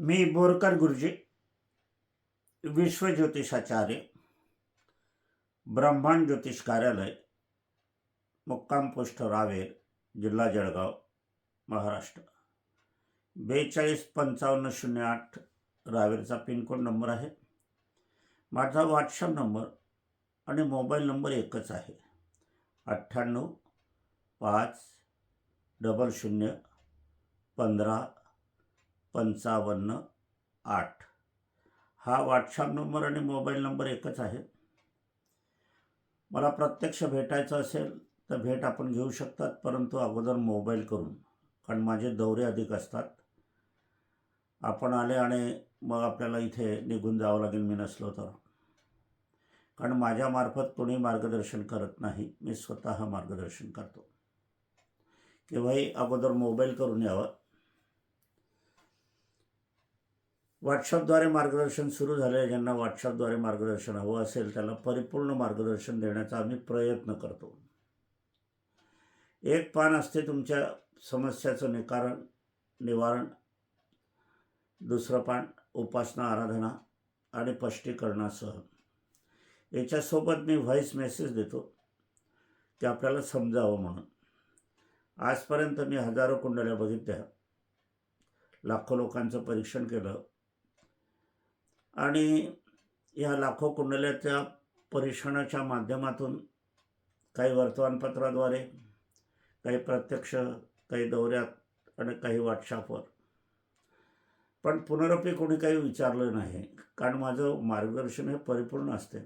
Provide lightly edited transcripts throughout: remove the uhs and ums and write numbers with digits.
मी बोरकर गुरुजी, विश्वज्योतिषाचार्य, ब्रह्मांड ज्योतिष कार्यालय, मुक्काम पोस्ट रावेर, जिल्हा जळगाव, महाराष्ट्र. 425508 रावेरचा पिनकोड नंबर आहे. माझा व्हॉट्सअप नंबर आणि मोबाईल नंबर एकच आहे. 9850155558. हा व्हॉट्सअप नंबर आणि मोबाईल नंबर एकच आहे. मला प्रत्यक्ष भेटायचं असेल तर भेट आपण घेऊ शकतात, परंतु अगोदर मोबाईल करून, कारण माझे दौरे अधिक असतात. आपण आले आणि मग आपल्याला इथे निघून जावं लागेल मी नसलो तर, कारण माझ्यामार्फत कोणी मार्गदर्शन करत नाही, मी स्वतः मार्गदर्शन करतो. केव्हाही अगोदर मोबाईल करून यावं. व्हॉट्सअपद्वारे मार्गदर्शन सुरू झाले. ज्यांना व्हॉट्सअपद्वारे मार्गदर्शन हवं असेल त्याला परिपूर्ण मार्गदर्शन देण्याचा आम्ही प्रयत्न करतो. एक पान असते तुमच्या समस्याचं निवारण, दुसरं पान उपासना, आराधना आणि स्पष्टीकरणासह. याच्यासोबत मी व्हॉईस मेसेज देतो की आपल्याला समजावं म्हणून. आजपर्यंत मी हजारो कुंडल्या बघितल्या, लाखो लोकांचं परीक्षण केलं आणि या लाखो कुंडल्याच्या परीक्षणाच्या माध्यमातून काही वर्तमानपत्राद्वारे, काही प्रत्यक्ष, काही दौऱ्यात आणि काही व्हॉट्सअपवर, पण पुनरपी कोणी काही विचारलं नाही, कारण माझं मार्गदर्शन हे परिपूर्ण असते.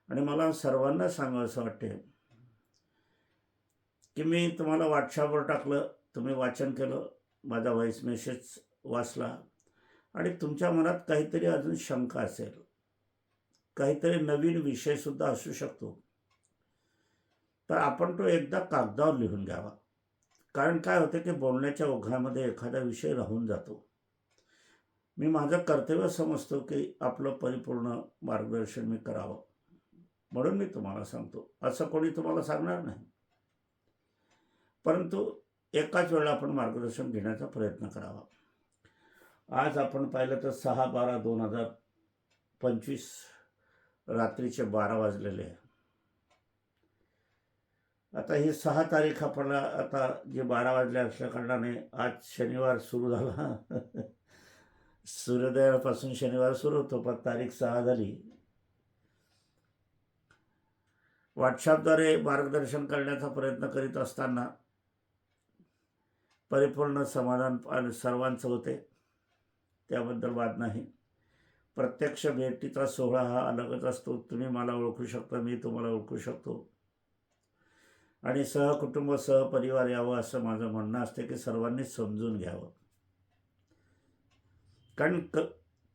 आणि मला सर्वांना सांगावंसं वाटते की मी तुम्हाला व्हॉट्सअपवर टाकलं, तुम्ही वाचन केलं, माझा व्हॉईस मेसेज वाचला आणि तुमच्या मनात काहीतरी अजून शंका असेल, काहीतरी नवीन विषयसुद्धा असू शकतो, तर आपण तो एकदा कागदावर लिहून घ्यावा. कारण काय होतं की बोलण्याच्या ओघामध्ये एखादा विषय राहून जातो. मी माझं कर्तव्य समजतो की आपलं परिपूर्ण मार्गदर्शन मी करावं, म्हणून मी तुम्हाला सांगतो. असं कोणी तुम्हाला सांगणार नाही, परंतु एकाच वेळेला आपण मार्गदर्शन घेण्याचा प्रयत्न करावा. आज आपण पाहिलं तर 6/12/2025 रात्रीचे 12 वाजलेले आहे. आता ही 6 तारीख आपल्याला, आता जे 12 वाजले असल्या कारणाने आज शनिवार सुरू झाला. सूर्योदयापासून शनिवार सुरू होतो, पण तारीख 6 झाली. व्हॉट्सअपद्वारे मार्गदर्शन करण्याचा प्रयत्न करीत असताना परिपूर्ण समाधान सर्वांचं होते, त्याबद्दल वाद नाही. प्रत्यक्ष भेटीचा सोहळा हा अलगच असतो. तुम्ही मला ओळखू शकता, मी तुम्हाला ओळखू शकतो आणि सहकुटुंब, सहपरिवार यावं असं माझं म्हणणं असते की सर्वांनी समजून घ्यावं. कारण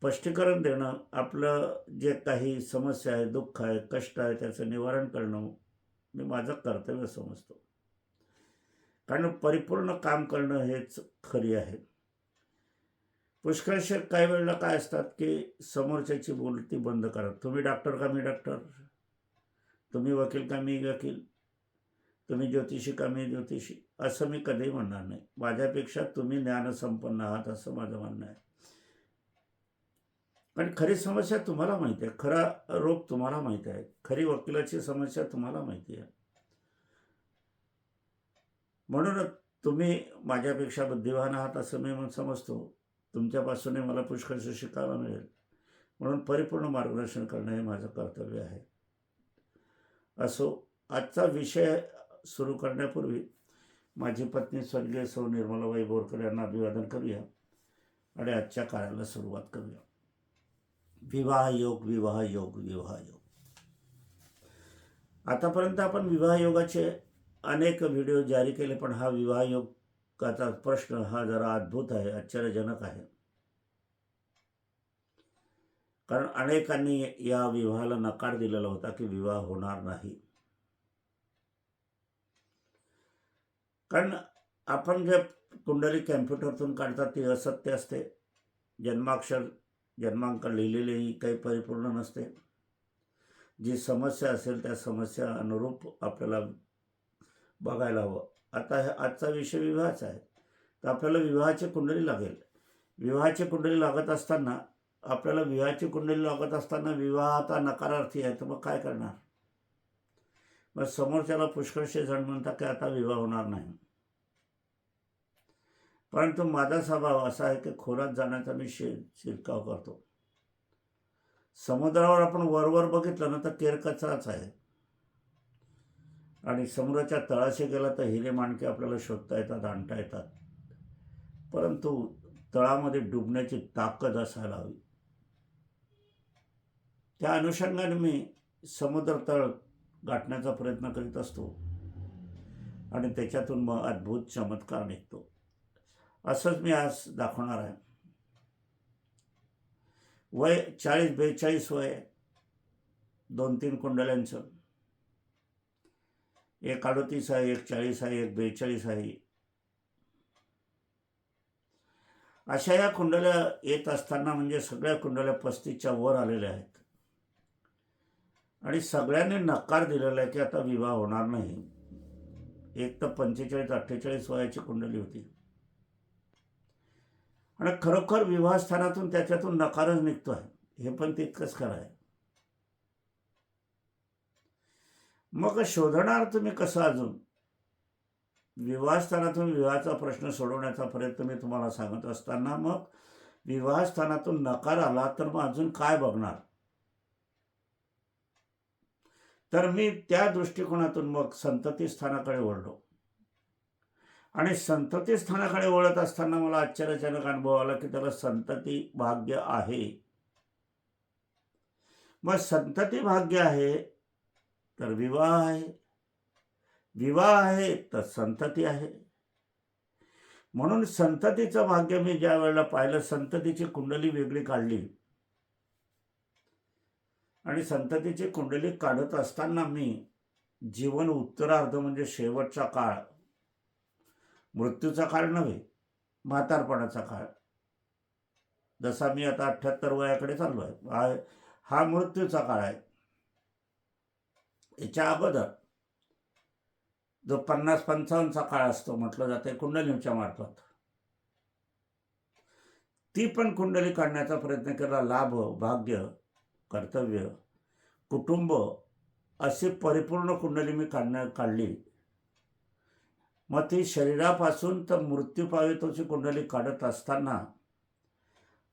स्पष्टीकरण देणं, आपलं जे काही समस्या आहे, दुःख आहे, कष्ट आहे, त्याचं निवारण करणं मी माझं कर्तव्य समजतो. कारण परिपूर्ण काम करणं हेच खरी आहे. पुष्कळशे काही वेळेला काय असतात की समोरच्याची बोलती बंद करा. तुम्ही डॉक्टर का मी डॉक्टर, तुम्ही वकील का मी वकील, तुम्ही ज्योतिषी का मी ज्योतिषी, असं मी कधीही म्हणणार नाही. माझ्यापेक्षा तुम्ही ज्ञानसंपन्न आहात असं माझं म्हणणं आहे. कारण खरी समस्या तुम्हाला माहिती आहे, खरा रोग तुम्हाला माहिती आहे, खरी वकिलाची समस्या तुम्हाला माहिती आहे. म्हणूनच तुम्ही माझ्यापेक्षा बुद्धिवान आहात असं मी समजतो. तुमच्यापासूनही मला पुष्कळसं शिकायला मिळेल, म्हणून परिपूर्ण मार्गदर्शन करणं हे माझं कर्तव्य आहे. असो, आजचा विषय सुरू करण्यापूर्वी माझी पत्नी स्वर्गीय सौ निर्मलाबाई बोरकर यांना अभिवादन करूया आणि आजच्या कार्याला सुरुवात करूया. विवाह योग, विवाह योग, विवाह योग. आतापर्यंत आपण विवाह योगाचे अनेक व्हिडिओ जारी केले, पण हा विवाह योगाचा प्रश्न हा जरा अद्भुत आहे, आश्चर्यजनक आहे. कारण अनेकांनी या विवाहाला नकार दिलेला होता की विवाह होणार नाही. कारण आपण जे कुंडली कॅम्प्युटरतून काढतात ती असत्य असते. जन्मांक लिहिलेली काही परिपूर्ण नसते. जी समस्या असेल त्या समस्या अनुरूप आपल्याला बघायला हवं. आता आजचा विषय विवाहाचा आहे, तर आपल्याला विवाहाची कुंडली लागेल. विवाहाची कुंडली लागत असताना आपल्याला विवाहाची कुंडली लागत असताना विवाह आता नकारार्थी आहे, तर मग काय करणार? मग समोरच्याला पुष्कळसे जण म्हणतात की आता विवाह होणार नाही. परंतु माझा स्वभाव असा आहे की खोलात जाण्याचा मी शिरकाव करतो. समुद्रावर आपण वरवर बघितलं ना तर केरकचराच आहे, आणि समुद्राच्या तळाशी गेला तर हिरे माणके आपल्याला शोधता येतात, आणता येतात. परंतु तळामध्ये डुबण्याची ताकद असायला हवी. त्या अनुषंगाने मी समुद्र तळ गाठण्याचा प्रयत्न करीत असतो आणि त्याच्यातून मग अद्भुत चमत्कार निघतो. असंच मी आज दाखवणार आहे. वय 40-42 वय, 2-3 कुंडल्यांचं. एक 38 आहे, एक 40 आहे, एक 42 आहे. अशा या कुंडल्या येत असताना म्हणजे सगळ्या कुंडल्या 35च्या वर आलेल्या आहेत आणि सगळ्यांनी नकार दिलेला आहे की आता विवाह होणार नाही. एक तर 45-48 वयाची कुंडली होती आणि खरोखर विवाहस्थानातून त्याच्यातून नकारच निघतो आहे, हे पण तितकंच खरं आहे. मग शोधणार तुम्ही कसं? अजून विवाहस्थानातून विवाहाचा प्रश्न सोडवण्याचा प्रयत्न मी तुम्हाला सांगत असताना मग विवाहस्थानातून नकार आला तर मग अजून काय बघणार? तर मी त्या दृष्टिकोनातून मग संतती स्थानाकडे वळलो आणि संतती स्थानाकडे वळत असताना मला आश्चर्यजनक अनुभव आला की त्याला संतती भाग्य आहे. मग संतती भाग्य आहे तर विवाह आहे, विवाह आहे तर संतती आहे. म्हणून संततीचं भाग्य मी ज्या वेळेला पाहिलं, संततीची कुंडली वेगळी काढली आणि संततीची कुंडली काढत असताना मी जीवन उत्तरार्ध म्हणजे शेवटचा काळ, मृत्यूचा काळ नव्हे, म्हातारपणाचा काळ, जसा मी आता 78 वयाकडे चाललो आहे, हा मृत्यूचा काळ आहे. याच्या अगोदर जो 50-55चा काळ असतो म्हटलं जाते कुंडलींच्या मार्फत, ती पण कुंडली काढण्याचा प्रयत्न केला. लाभ, भाग्य, कर्तव्य, कुटुंब अशी परिपूर्ण कुंडली मी काढली. मग ती शरीरापासून तर मृत्यू पावेतोची कुंडली काढत असताना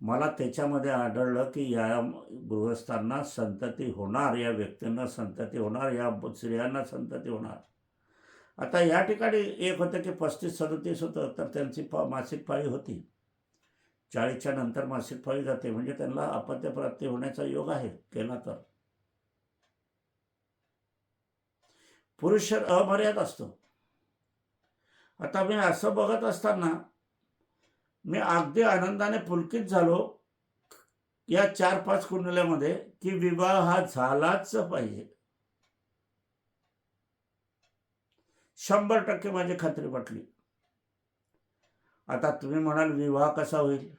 मला त्याच्यामध्ये आढळलं की या गृहस्थांना संतती होणार, या व्यक्तींना संतती होणार, या स्त्रियांना संतती होणार. आता या ठिकाणी एक होतं की 35-37 होतं, तर त्यांची मासिक पाळी होती. 40च्या नंतर मासिक पाळी जाते, म्हणजे त्यांना अपत्यप्राप्ती होण्याचा योग आहे केला तर. पुरुष अमर्याद असतो. आता मी असं बघत असताना मी अगदी आनंदाने पुलकित झालो या 4-5 कुंडल्यामध्ये की विवाह हा झालाच पाहिजे. 100% माझी खात्री पटली. आता तुम्ही म्हणाल विवाह कसा होईल,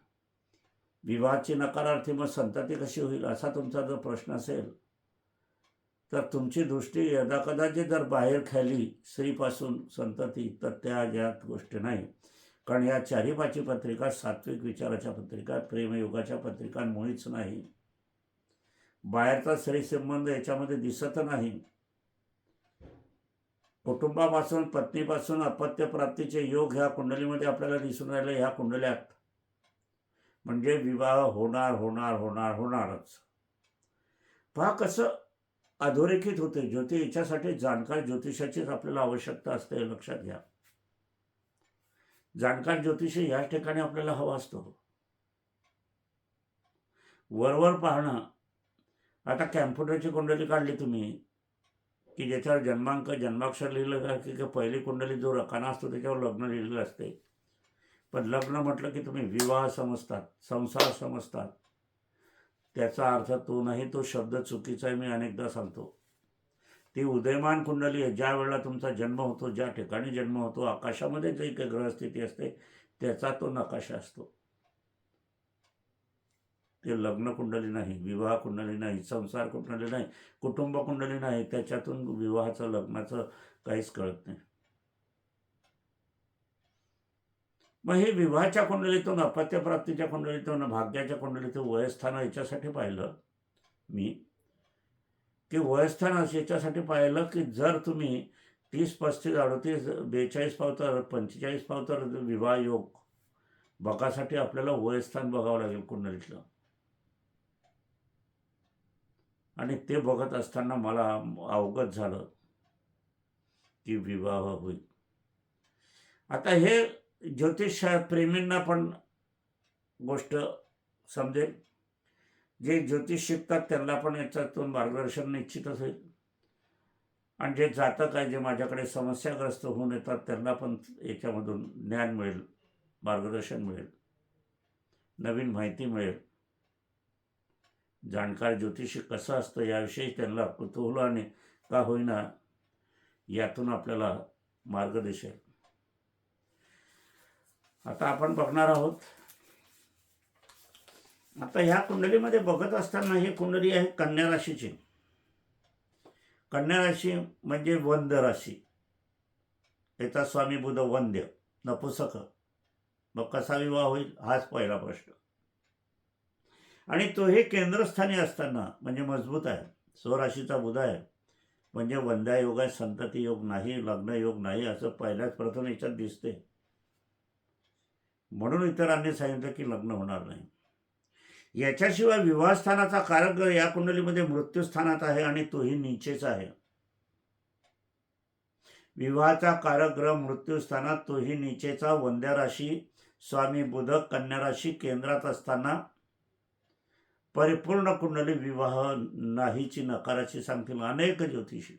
विवाहाची नकारार्थी मग संतती कशी होईल, असा तुमचा जर प्रश्न असेल तर तुमची दृष्टी यदाकदाचित जर बाहेर खाली स्त्रीपासून संतती, तर त्या ज्यात गोष्टी नाही. कारण या 4-5 पत्रिका सात्विक विचाराच्या पत्रिका, प्रेमयुगाच्या पत्रिका मुळीच नाही. बाहेरचा स्त्री संबंध याच्यामध्ये दिसत नाही. कुटुंबापासून, पत्नीपासून अपत्यप्राप्तीचे योग ह्या कुंडलीमध्ये आपल्याला दिसून राहिले, ह्या कुंडल्यात. म्हणजे विवाह होणार होणार होणार होणारच. पहा कसं अधोरेखित होते. ज्योतिष याच्यासाठी जाणकार ज्योतिषाचीच आपल्याला आवश्यकता असते, लक्षात घ्या. जाणकार ज्योतिषी याच ठिकाणी आपल्याला हवा असतो. वरवर पाहणं. आता कॅम्प्युटरची कुंडली काढली तुम्ही की ज्याच्यावर जन्मांक, जन्माक्षर लिहिलं की पहिली कुंडली जो रकाना असतो त्याच्यावर लग्न लिहिलेलं असते. पण लग्न म्हटलं की तुम्ही विवाह समजतात, संसार समजतात. त्याचा अर्थ तो नाही, तो शब्द चुकीचा आहे, मी अनेकदा सांगतो. ती उदयमान कुंडली आहे. ज्या वेळेला तुमचा जन्म होतो, ज्या ठिकाणी जन्म होतो, आकाशामध्ये जी काही ग्रहस्थिती असते त्याचा तो नकाशा असतो. ते लग्न कुंडली नाही, विवाह कुंडली नाही, संसार कुंडली नाही, कुटुंब कुंडली नाही. त्याच्यातून विवाहाचं, लग्नाचं काहीच कळत नाही. मग हे विवाहाच्या कुंडलीतून, अपत्यप्राप्तीच्या कुंडलीतून, भाग्याच्या कुंडलीतून, वयस्थान याच्यासाठी पाहिलं मी, की वयस्थान याच्यासाठी पाहिलं की जर तुम्ही 30, 35, 38, 42 पावतर, 45 पावतर विवाह योग बघासाठी आपल्याला वयस्थान बघावं लागेल कुंडलीतलं. आणि ते बघत असताना मला अवगत झालं की विवाह होईल. आता हे ज्योतिष प्रेमींना पण गोष्ट समजेल, जे ज्योतिष शिकतात त्यांना पण याच्यातून मार्गदर्शन निश्चितच होईल. आणि जे जातक आहे, जे माझ्याकडे समस्याग्रस्त होऊन येतात, त्यांना पण याच्यामधून ज्ञान मिळेल, मार्गदर्शन मिळेल, नवीन माहिती मिळेल. जाणकार ज्योतिषी कसं असतं याविषयी त्यांना कुतूहलाने का होईना यातून आपल्याला मार्ग दिसेल. आता आपण बघणार आहोत. आता ह्या कुंडलीमध्ये बघत असताना ही कुंडली आहे कन्या राशीची. कन्या राशी म्हणजे वंद्य राशी. याचा स्वामी बुध वंद्य, नपुसक. मग कसा विवाह होईल हाच पहिला प्रश्न. आणि तो हे केंद्रस्थानी असताना म्हणजे मजबूत आहे, स्वराशीचा बुध आहे, म्हणजे वंद्या योग आहे, संतती योग नाही, लग्न योग नाही असं पहिल्याच प्रथम याच्यात दिसते. म्हणून इतरांनी सांगितलं की लग्न होणार नाही. याच्याशिवाय विवाहस्थानाचा कारक या कुंडलीमध्ये मृत्यूस्थानात आहे आणि तोही नीचेचा आहे. विवाहाचा कारक ग्रह मृत्यूस्थानात, तोही नीचेचा, वंद्या राशी, स्वामी बुध, कन्या राशी केंद्रात असताना परिपूर्ण कुंडली विवाह नाहीची, नकाराची सांगतील अनेक ज्योतिषी.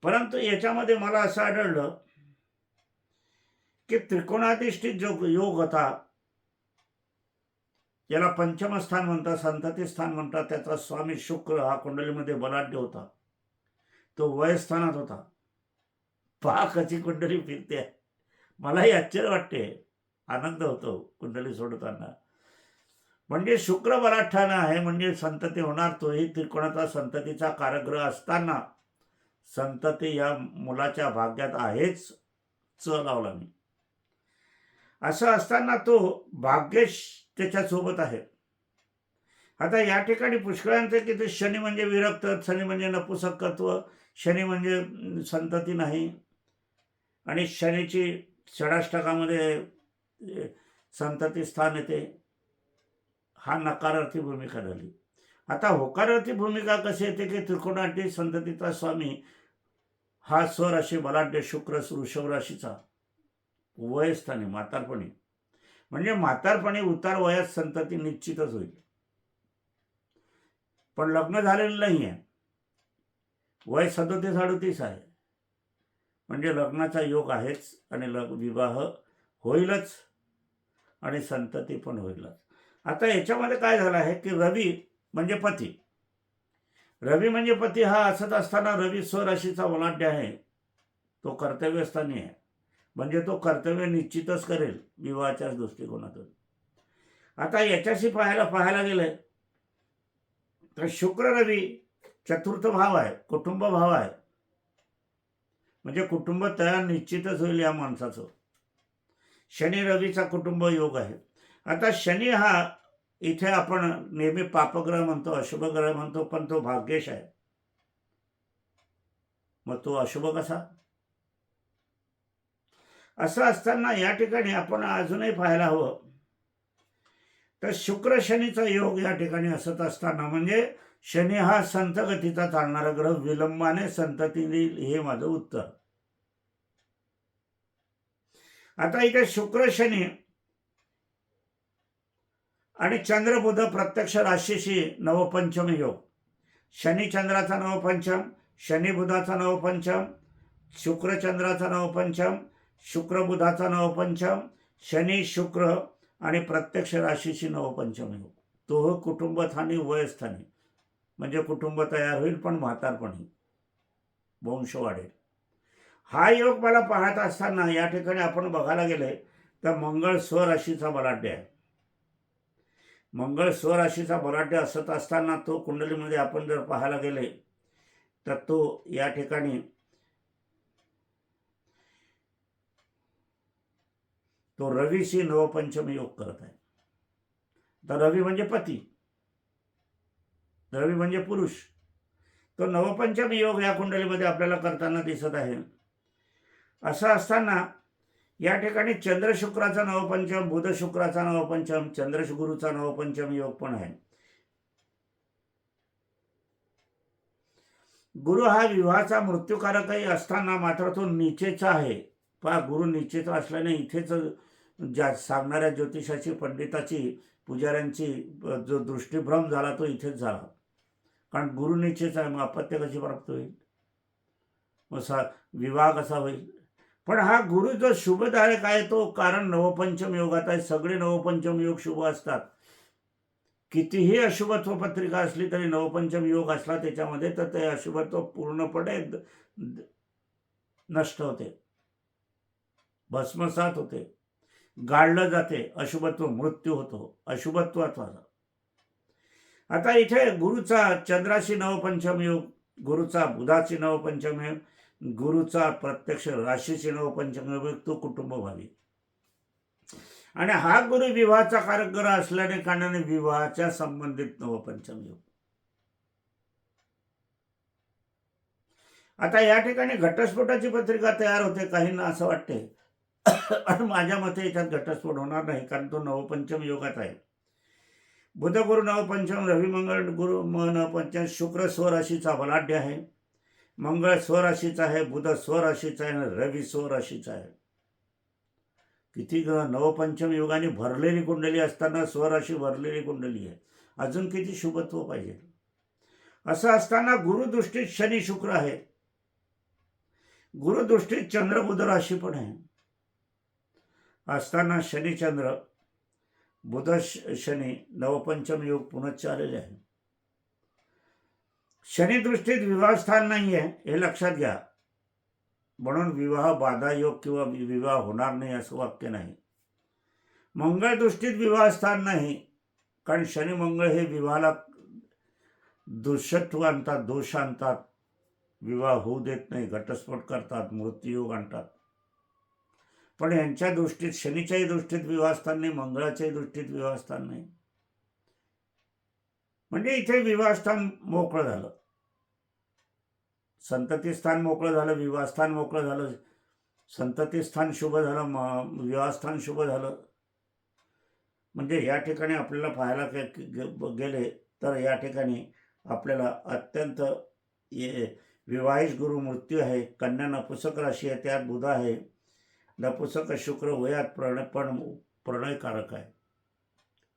परंतु याच्यामध्ये मला असं आढळलं की त्रिकोणाधिष्ठित जो योग होता, याला पंचम स्थान म्हणतात, संतती स्थान म्हणतात, त्याचा स्वामी शुक्र हा कुंडलीमध्ये बलाढ्य होता, तो वयस्थानात होता. पहा कशी कुंडली फिरते. मलाही आश्चर्य वाटते, आनंद होतो कुंडली सोडताना. म्हणजे शुक्र बलाढ्यानं आहे, म्हणजे संतती होणार, तोही त्रिकोणाचा संततीचा कारकग्रह असताना संतती या मुलाच्या भाग्यात आहेच च लावला मी. असं असताना तो भाग्येश त्याच्यासोबत आहे. आता या ठिकाणी पुष्कळांचं की ते शनी म्हणजे विरक्त, शनी म्हणजे नपुसकत्व, शनी म्हणजे संतती नाही, आणि शनीची षडाष्टकामध्ये संतती स्थान येते. हा नकारार्थी भूमिका झाली. आता होकारार्थी भूमिका कशी येते की त्रिकोणाढ्य संततीचा स्वामी हा स्वराशी बलाढ्य शुक्र वृषभ राशीचा वयस्थानी म्हातारपणी, म्हणजे म्हातारपणी उतार वयात संतती निश्चितच होईल. पण लग्न झालेलं नाही आहे, वय 37-38 आहे, म्हणजे लग्नाचा योग आहेच आणि विवाह होईलच आणि संतती पण होईलच. आता याच्यामध्ये काय झालं आहे की रवी म्हणजे पती, रवी म्हणजे पती हा असत असताना रवी स्वराशीचा बलाढ्य आहे, तो कर्तव्यस्थानी आहे, म्हणजे तो कर्तव्य निश्चितच करेल विवाहाच्या दृष्टिकोनातून. आता याच्याशी पाहायला गेलं तर शुक्र रवी चतुर्थ भाव आहे, कुटुंब भाव आहे, म्हणजे कुटुंब तयार निश्चितच होईल या माणसाचं. शनी रवीचा कुटुंब योग आहे. आता शनी हा इथे आपण नेहमी पापग्रह म्हणतो, अशुभ ग्रह म्हणतो, पण तो भाग्येश आहे. मग तो अशुभ कसा? असं असताना या ठिकाणी आपण अजूनही पाहायला हवं तर शुक्र शनीचा योग या ठिकाणी असत असताना, म्हणजे शनी हा संत गतीचा चालणारा ग्रह, विलंबाने संतती देईल हे माझं उत्तर. आता इथे शुक्र शनी आणि चंद्र बुध प्रत्यक्ष राशीशी नवपंचम योग, शनी चंद्राचा नवपंचम, शनी बुधाचा नवपंचम, शुक्र चंद्राचा नवपंचम, शुक्र बुधाचा नवपंचम, शनी शुक्र आणि प्रत्यक्ष राशीशी नवपंचम योग. तो कुटुंबस्थानी वयस्थानी, म्हणजे कुटुंब तयार होईल पण म्हातारपणी वंश वाढेल. हा योग मला पाहत असताना या ठिकाणी आपण बघायला गेले तर मंगळ स्वराशीचा बलाढ्य आहे. मंगळ स्वराशीचा बलाढ्य असत असताना तो कुंडलीमध्ये आपण जर पाहायला गेले तर तो या ठिकाणी तो रवीशी नवपंचम योग करत आहे. तर रवी म्हणजे पती, रवी म्हणजे पुरुष. तो नवपंचम योग या कुंडलीमध्ये आपल्याला करताना दिसत आहे. असं असताना या ठिकाणी चंद्र शुक्राचा नवपंचम, बुध शुक्राचा नवपंचम, चंद्र गुरुचा नवपंचम योग पण आहे. गुरु हा विवाहाचा मृत्यूकारकही असताना मात्र तो नीचेचा आहे. पहा, गुरु नीचेचा असल्याने इथेच ज्या सांगणाऱ्या ज्योतिषाची, पंडिताची, पुजाऱ्यांची जो दृष्टीभ्रम झाला तो इथेच झाला. कारण गुरु नीचेचा आहे, मग अपत्य कशी प्राप्त होईल, मग विवाह कसा होईल. पण हा गुरु जो शुभदायक आहे तो, कारण नवपंचम योगात आहे. सगळे नवपंचम योग शुभ असतात. कितीही अशुभत्व पत्रिका असली तरी नवपंचम योग असला त्याच्यामध्ये तर ते अशुभत्व पूर्णपणे नष्ट होते, भस्मसात होते, गाळलं जाते. अशुभत्व मृत्यू होतो अशुभत्वाचा. आता इथे गुरुचा चंद्राशी नवपंचम योग, गुरुचा बुधाची नवपंचम योग, गुरुचा प्रत्यक्ष राशीची नवपंचम योग, तो कुटुंब भावी. आणि हा गुरु विवाहाचा कारक ग्रह असल्याने कारणाने विवाहाच्या संबंधित नवपंचम योग. आता या ठिकाणी घटस्फोटाची पत्रिका तयार होते. काहींना असं वाटते आणि माझ्या मते याच्यात घटस्फोट होणार नाही, कारण तो नवपंचम योगात आहे. बुध गुरु नवपंचम, रवी मंगळ गुरु नवपंचम, शुक्र स्वराशीचा बलाढ्य आहे, मंगळ स्वराशीचा आहे, बुध स्वराशीचा आहे, रवी स्वराशीचा आहे. किती नवपंचम योगाने भरलेली कुंडली असताना स्वराशी भरलेली कुंडली आहे, अजून किती शुभत्व पाहिजे. असं असताना गुरुदृष्टीत शनी शुक्र आहे, गुरुदृष्टीत चंद्र बुध राशी पण आहे. असताना शनी चंद्र, बुध शनी नवपंचम योग पुनश्च आलेले आहे. शनी दृष्टीत विवाहस्थान नाही आहे, हे लक्षात घ्या. म्हणून विवाह बाधा योग किंवा विवाह होणार नाही असं वाक्य नाही. मंगळ दृष्टीत विवाहस्थान नाही, कारण शनी मंगळ हे विवाहाला दुष्यत्व आणतात, दोष आणतात, विवाह होऊ देत नाही, घटस्फोट करतात, मृत्यूयोग आणतात. पण यांच्या दृष्टीत, शनीच्याही दृष्टीत विवाहस्थान नाही, मंगळाच्याही दृष्टीत विवाहस्थान नाही. म्हणजे इथे विवाहस्थान मोकळं झालं, संततीस्थान मोकळं झालं, विवाहस्थान मोकळं झालं. संततीस्थान शुभ झालं, विवाहस्थान शुभ झालं. म्हणजे या ठिकाणी आपल्याला पाहायला गेले तर या ठिकाणी आपल्याला अत्यंत विवाहित गुरु मृत्यू आहे, कन्या नपुसक राशी आहे, त्यात बुध आहे, नपुसक शुक्र वयात प्रणयकारक आहे.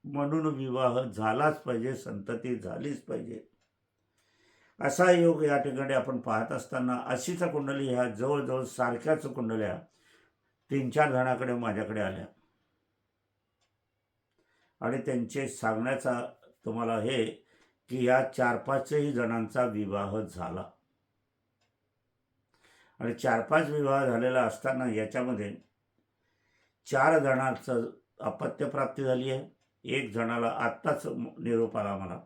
म्हणून विवाह झालाच पाहिजे, संतती झालीच पाहिजे, असा योग या ठिकाणी आपण पाहत असताना अशीच कुंडली ह्या जवळजवळ सारख्याच कुंडल्या 3-4 जणांकडे माझ्याकडे आल्या. आणि त्यांचे सांगण्याचा तुम्हाला हे की या 4-5 जणांचा विवाह झाला. आणि 4-5 विवाह झालेला असताना याच्यामध्ये 4 जणांचं अपत्य प्राप्ती झाली आहे. 1 जणाला आत्ताच निरोप आला मला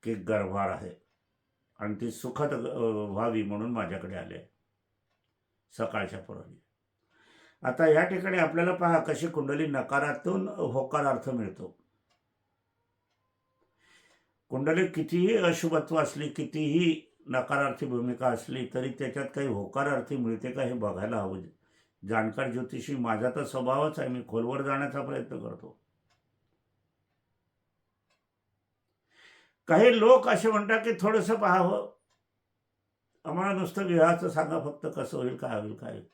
की गर्भार आहे आणि ती सुखद व्हावी म्हणून माझ्याकडे आले सकाळच्या पूर्वी. आता या ठिकाणी आपल्याला पहा कशी कुंडली नकारातून होकारार्थ मिळतो. कुंडली कितीही अशुभत्व असली, कितीही नकारार्थी भूमिका असली तरी त्याच्यात काही होकारार्थी मिळते का हे बघायला हवं. जाणकार ज्योतिषी माझा तर स्वभावच आहे, मी खोलवर जाण्याचा प्रयत्न करतो. काही लोक असे म्हणतात की थोडंसं पाहावं, आम्हाला नुसतं विवाहाचं सांगा फक्त, कसं होईल, काय होईल, काय होईल.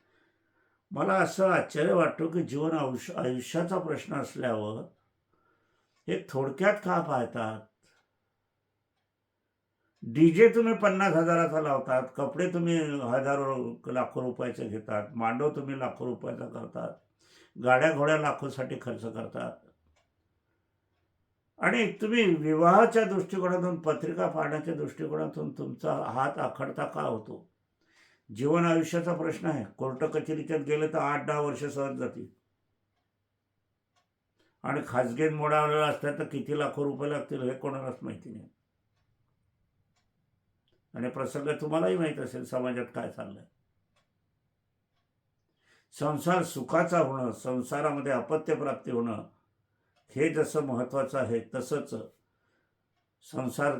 मला असं आश्चर्य वाटतो की जीवन आयुष्याचा प्रश्न असल्यावर हे थोडक्यात का पाहतात. डीजे तुम्ही 50,000चा लावतात, कपडे तुम्ही हजारो लाखो रुपयाचे घेतात, मांडव तुम्ही लाखो रुपयाचा करतात, गाड्या घोड्या लाखोसाठी खर्च करतात, आणि तुम्ही विवाहाच्या दृष्टिकोनातून, पत्रिका पाहण्याच्या दृष्टिकोनातून तुमचा हात आखडता का होतो. जीवन आयुष्याचा प्रश्न आहे. कोर्ट कचेरीच्यात गेले तर 8-10 वर्ष सहज जातील, आणि खाजगीत मोडावलेला असतात तर किती लाखो रुपये लागतील हे कोणालाच माहिती नाही. आणि प्रसंग तुम्हालाही माहीत असेल समाजात काय चाललंय. संसार सुखाचा होणं, संसारामध्ये अपत्यप्राप्ती होणं हे जसं महत्त्वाचं आहे, तसंच संसार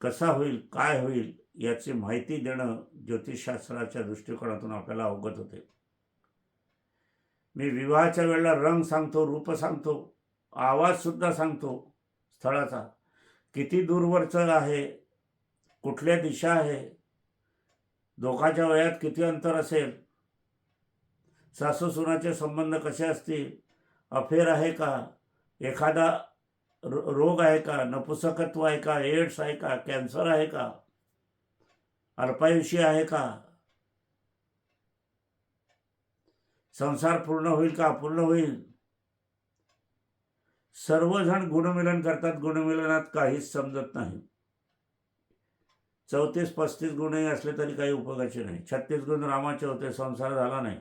कसा होईल, काय होईल याची माहिती देणं ज्योतिषशास्त्राच्या दृष्टिकोनातून आपल्याला अवगत होते. मी विवाहाच्या वेळेला रंग सांगतो, रूप सांगतो, आवाजसुद्धा सांगतो स्थळाचा, किती दूरवरचं आहे, कुठल्या दिशा आहे, दोघांच्या वयात किती अंतर असेल, सासू सुनाचे संबंध कसे असतील, अफेअर आहे का, एखादा रोग आहे का, नपुसकत्व आहे का, एड्स आहे का, कॅन्सर आहे का, अल्पायुषी आहे का, संसार पूर्ण होईल का अपूर्ण होईल. सर्वजण गुणमिलन करतात, गुणमिलनात काहीच समजत नाही. 34-35 गुणही असले तरी काही उपयोगाचे नाही. 36 गुण रामाचे होते, संसार झाला नाही.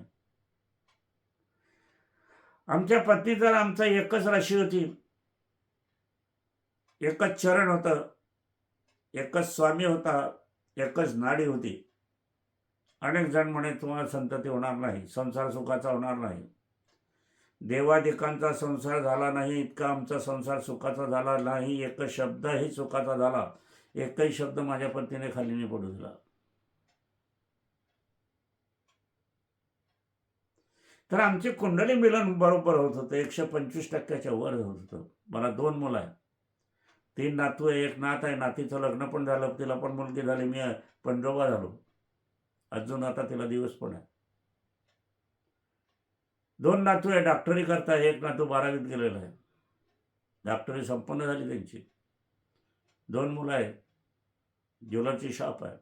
आमच्या पत्नी तर आमचा एकच राशी होती, एकच चरण होतं, एकच स्वामी होता, एकच नाडी होती. अनेक जण म्हणे तुम्हाला संतती होणार नाही, संसार सुखाचा होणार नाही, देवादिकांचा संसार झाला नाही इतका आमचा संसार सुखाचा झाला नाही, एकच शब्दही सुखाचा झाला, एकही शब्द माझ्या पत्नीने खाली नाही पडू दिला. तर आमचे कुंडली मिलन बरोबर होत होतं, 125% वर होत होतं. मला 2 मुलं आहेत, 3 नातू आहे, 1 नात आहे. नातीचं लग्न पण झालं, तिला पण मुलगी झाली, मी पंजोबा झालो, अजून आता तिला दिवस पण आहे. 2 नातू आहे, डॉक्टरी करताय, 1 नातू 12वीत गेलेला आहे, डॉक्टरी संपन्न झाली त्यांची. 2 मुलं आहेत, ज्वेलरची शॉप आहे.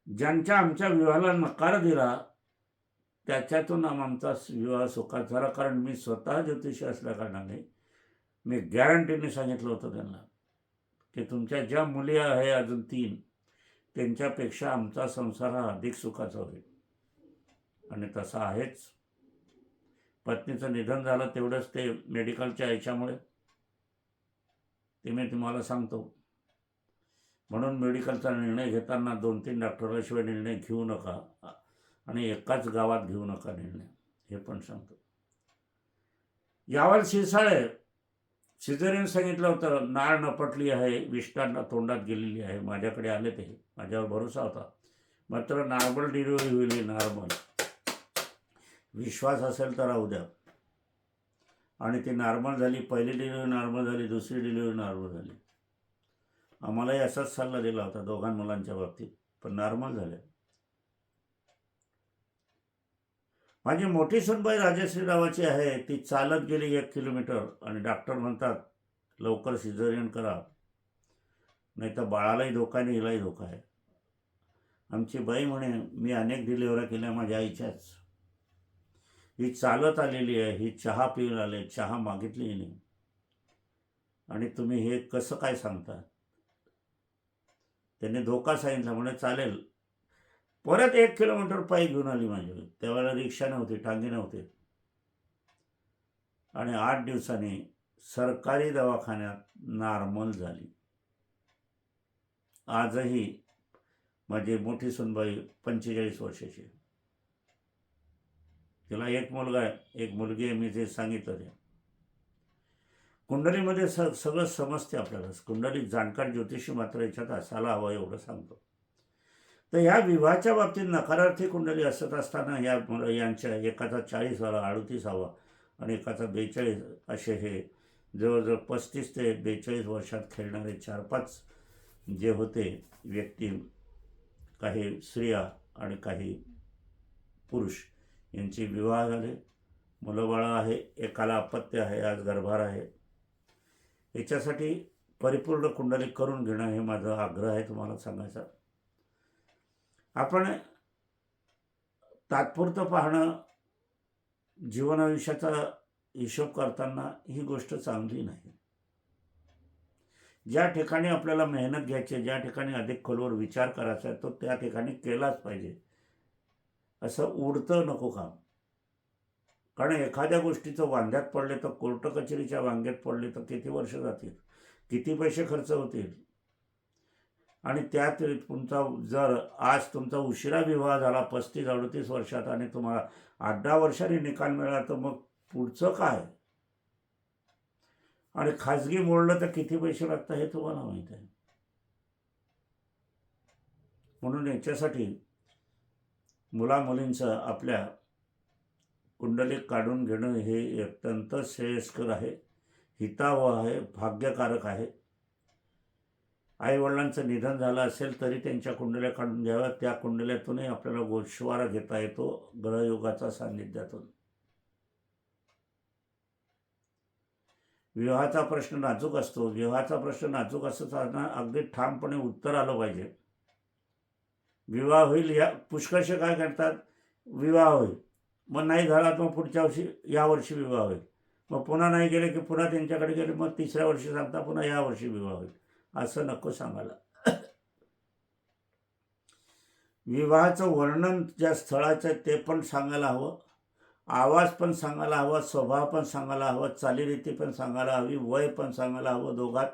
ज्यांच्या आमच्या विवाहाला नकार दिला त्याच्यातून आमचा विवाह सुखात झाला. कारण मी स्वतः ज्योतिषी असल्या कारणाने मी गॅरंटीने सांगितलं होतं त्यांना की तुमच्या ज्या मुली आहे अजून 3, त्यांच्यापेक्षा आमचा संसार हा अधिक सुखाचा होईल. आणि तसा आहेच. पत्नीचं निधन झालं तेवढंच ते मेडिकलच्या याच्यामुळे, ते मी तुम्हाला सांगतो. म्हणून मेडिकलचा निर्णय घेताना 2-3 डॉक्टराशिवाय निर्णय घेऊ नका, आणि एकाच गावात घेऊ नका निर्णय, हे पण सांगतो. यावर शिरसाळे सिझेरियन सांगितलं होतं, नाळ नपटली आहे, विष्टांना तोंडात गेलेली आहे. माझ्याकडे आले ते, माझ्यावर भरोसा होता, मात्र नॉर्मल डिलिव्हरी होईल, नॉर्मल. विश्वास असेल तर राहू द्या. आणि ती नॉर्मल झाली, पहिली डिलिव्हरी नॉर्मल झाली, दुसरी डिलिव्हरी नॉर्मल झाली. आम्हालाही असाच सल्ला दिला होता दोघां मुलांच्या बाबतीत, पण नॉर्मल झाले. माझी मोठी सुनबाई राजश्री नावाची आहे, ती चालत गेली 1 किलोमीटर, आणि डॉक्टर म्हणतात लवकर सिझेरियन करा, नाही तर बाळालाही धोका नाही, हिलाही धोका आहे. आमची बाई म्हणे मी अनेक डिलिव्हऱ्या केल्या माझ्या आईच्याच, ही चालत आलेली आहे, ही चहा पिऊन आले, चहा मागितली नाही, आणि तुम्ही हे कसं काय सांगता. त्यांनी धोका सांगितला, म्हणे चालेल. परत 1 किलोमीटर पायी घेऊन आली माझ्याकडे. त्यावेळेला रिक्षा नव्हती, टांगे नव्हते, आणि 8 दिवसांनी सरकारी दवाखान्यात नॉर्मल झाली. आजही माझी मोठी सुनबाई 45 वर्षाची, तिला 1 मुलगा आहे, 1 मुलगी आहे. मी जे सांगितलं ते कुंडलीमध्ये सगळं समजते आपल्याला. कुंडली जाणकार ज्योतिषी मात्र याच्यात असायला हवा, एवढं सांगतो. तर ह्या विवाहाच्या बाबतीत नकारार्थी कुंडली असत असताना यांच्या एकाचा 40वाला 38वा आणि एकाचा 42, असे हे जवळजवळ 35 ते 42 वर्षात खेळणारे 4-5 जे होते व्यक्ती, काही स्त्रिया आणि काही पुरुष, यांचे विवाह झाले, मुलं बाळं आहे, एकाला अपत्य आहे, आज गर्भार आहे. याच्यासाठी परिपूर्ण कुंडली करून घेणं हे माझा आग्रह आहे तुम्हाला सांगायचा. आपण तात्पुरतं पाहणं, जीवनायुष्याचा हिशोब करताना ही गोष्ट चांगली नाही. ज्या ठिकाणी आपल्याला मेहनत घ्यायची, ज्या ठिकाणी अधिक खोलवर विचार करायचा आहे, तो त्या ठिकाणी केलाच पाहिजे. असं उडतं नको काम. कारण एखाद्या गोष्टीचं वांद्यात पडले तर, कोर्ट कचेरीच्या वांग्यात पडले तर किती वर्ष जातील, किती पैसे खर्च होतील. आणि त्यात तुमचा जर आज तुमचा उशिरा विवाह झाला 35-38 वर्षात आणि तुम्हाला 8-10 वर्षांनी निकाल मिळाला, तर मग पुढचं काय? आणि खाजगी मोडलं तर किती पैसे लागतात हे तुम्हाला माहीत आहे. म्हणून याच्यासाठी मुलामुलींचं आपल्या कुंडलिक काढून घेणं हे अत्यंत श्रेयस्कर आहे, हितावह आहे, भाग्यकारक आहे. आईवडिलांचं निधन झालं असेल तरी त्यांच्या कुंडल्या काढून घ्याव्या. त्या कुंडल्यातूनही आपल्याला गोषवारा घेता येतो ग्रहयोगाच्या सान्निध्यातून. विवाहाचा प्रश्न नाजूक असतो. विवाहाचा प्रश्न नाजूक असताना अगदी ठामपणे उत्तर आलं पाहिजे. विवाह होईल या पुष्कळशे काय करतात, विवाह होईल, मग नाही झाला तर मग पुढच्या वर्षी या वर्षी विवाह होईल, मग पुन्हा नाही गेले की पुन्हा त्यांच्याकडे गेले, मग तिसऱ्या वर्षी सांगता पुन्हा या वर्षी विवाह होईल. असं नको सांगायला. विवाहाचं वर्णन ज्या स्थळाचं आहे ते पण सांगायला हवं, आवाज पण सांगायला हवा, स्वभाव पण सांगायला हवा, चालीरीती पण सांगायला हवी, वय पण सांगायला हवं, दोघात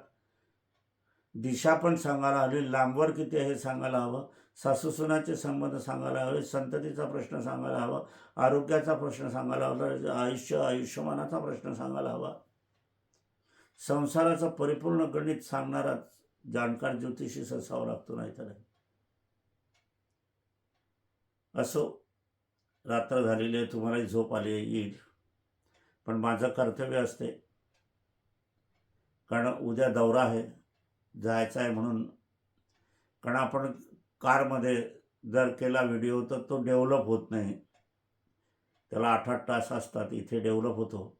दिशा पण सांगायला हवी, लांबवर किती आहे हे सांगायला हवं, सासूसुनाचे संबंध सांगायला हवे, संततीचा प्रश्न सांगायला हवा, आरोग्याचा प्रश्न सांगायला हवा, आयुष्यमानाचा प्रश्न सांगायला हवा. संसाराचं परिपूर्ण गणित सांगणारा जाणकार ज्योतिषीच असावा लागतो, नाही तर. असो, रात्र झालेली आहे, तुम्हालाही झोप आली येईल, पण माझं कर्तव्य असते, कारण उद्या दौरा आहे, जायचं आहे म्हणून. कारण आपण कारमध्ये जर केला व्हिडिओ तर तो डेव्हलप होत नाही, त्याला 8-8 तास असतात. इथे डेव्हलप होतो.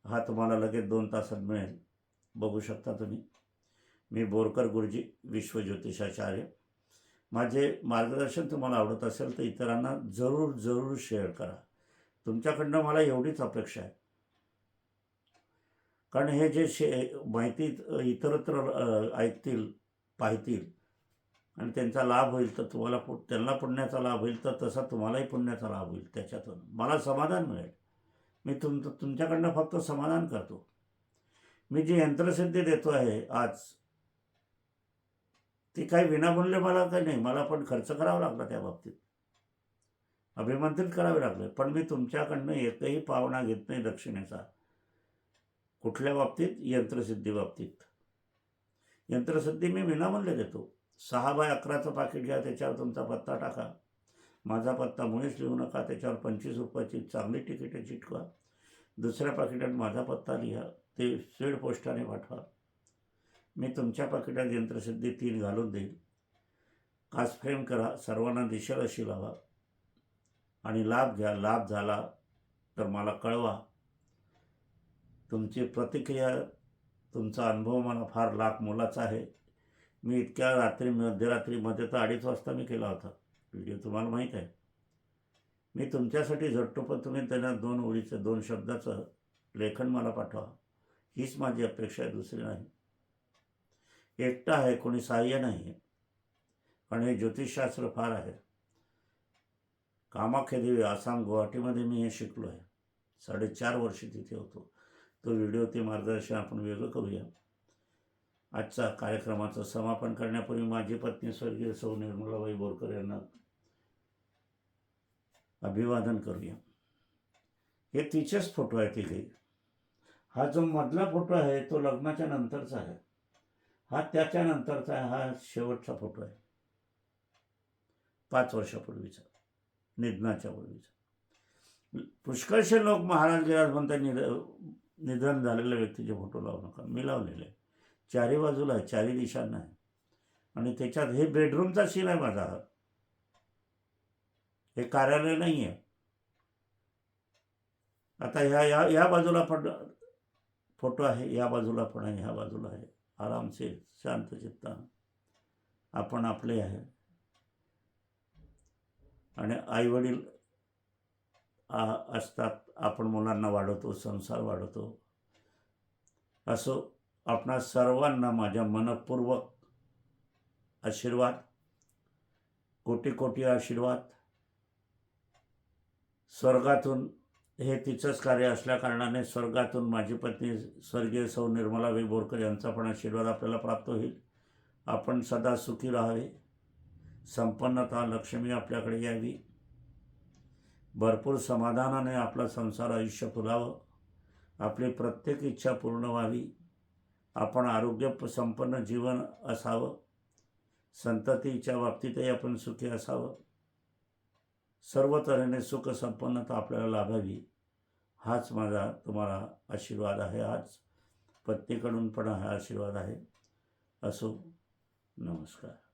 हा तुम्हाला लगेच 2 तासात मिळेल, बघू शकता तुम्ही. मी बोरकर गुरुजी, विश्वज्योतिषाचार्य. माझे मार्गदर्शन तुम्हाला आवडत असेल तर इतरांना जरूर शेअर करा. तुमच्याकडनं मला एवढीच अपेक्षा आहे, कारण हे जे माहिती इतरत्र ऐकतील, पाहतील आणि त्यांचा लाभ होईल तर तुम्हाला त्यांना पुण्याचा लाभ होईल, तर तसा तुम्हालाही पुण्याचा लाभ होईल. त्याच्यातून मला समाधान मिळेल. मी तुमच्याकडनं फक्त समाधान करतो. मी जी यंत्रसिद्धी देतो आहे आज, ती काही विनामूल्य मला काही नाही, मला पण खर्च करावा लागला, त्या बाबतीत अभिमंत्रित करावे लागले, पण मी तुमच्याकडनं एकही पावणा घेत नाही दक्षिणेचा. कुठल्या बाबतीत? यंत्रसिद्धी बाबतीत. यंत्रसिद्धी मी विनामूल्य देतो. 6x11चं पाकिट घ्या, त्याच्यावर तुमचा पत्ता टाका. माझा पत्ता मुळीच लिहू नका, त्याच्यावर 25 रुपयाची चांगली तिकीटं चिटकवा. दुसऱ्या पाकिटात माझा पत्ता लिहा, ते स्पीड पोस्टाने पाठवा. मी तुमच्या पाकिटात यंत्रसिद्धी 3 घालून देईल. काच फ्रेम करा, सर्वांना दिसेल अशी लावा आणि लाभ घ्या. लाभ झाला तर मला कळवा. तुमची प्रतिक्रिया, तुमचा अनुभव मला फार लाख मोलाचा आहे. मी इतक्या रात्री, मध्यरात्रीमध्ये तर 2:30 वाजता मी केला होता व्हिडिओ, तुम्हाला माहीत आहे. मी तुमच्यासाठी झटतो, पण तुम्ही त्यांना 2 ओळीचं 2 शब्दाचं लेखन मला पाठवा. हीच माझी अपेक्षा आहे, दुसरी नाही. एकटा आहे, कोणी सहाय्य नाही आहे, कारण हे ज्योतिषशास्त्र फार आहे. कामाख्या देवी, आसाम, गुवाहाटीमध्ये मी हे शिकलो आहे. 4.5 वर्ष तिथे होतो. तो व्हिडिओ, ते मार्गदर्शन आपण वेगळं करूया. आजचा कार्यक्रमाचं समापन करण्यापूर्वी माझी पत्नी स्वर्गीय सौ निर्मलाबाई बोरकर यांना अभिवादन करूया. हे तिचेच फोटो आहे तिघे. हा जो मधला फोटो आहे तो लग्नाच्या नंतरचा आहे, हा त्याच्यानंतरचा आहे, हा शेवटचा फोटो आहे, 5 वर्षापूर्वीचा, निधनाच्या पूर्वीचा. पुष्कळशे लोक महाराज गिराज म्हणतात निधन झालेल्या व्यक्तीचे फोटो लावू नका. मी लावलेले आहे, चारी बाजूला आहे, चारी दिशांना आहे. आणि त्याच्यात हे बेडरूमचा सीन आहे माझा, हे कार्यालय नाही आहे. आता ह्या बाजूला पण फोटो आहे, या बाजूला पण आहे, ह्या बाजूला आहे. आरामशीर शांत चित्तानं आपण आपले आहे. आणि आईवडील असतात, आपण मुलांना वाढवतो, संसार वाढवतो. असो, आपणा सर्वांना माझ्या मनपूर्वक आशीर्वाद, कोटी कोटी आशीर्वाद. स्वर्गातून, हे तिचंच कार्य असल्या कारणाने स्वर्गातून माझी पत्नी स्वर्गीय सौ निर्मलाबाई बोरकर यांचा पण आशीर्वाद आपल्याला प्राप्त होईल. आपण सदा सुखी राहावे, संपन्नता लक्ष्मी आपल्याकडे यावी, भरपूर समाधानाने आपला संसार आयुष्य फुलावं, आपली प्रत्येक इच्छा पूर्ण व्हावी, आपण आरोग्य संपन्न जीवन असावं, संततीच्या बाबतीतही आपण सुखी असावं, सर्व तऱ्हेने सुख संपन्नता आपल्याला लाभावी, हाच माझा तुम्हाला आशीर्वाद आहे. हाच पत्नीकडून पण हा आशीर्वाद आहे. असो. नमस्कार.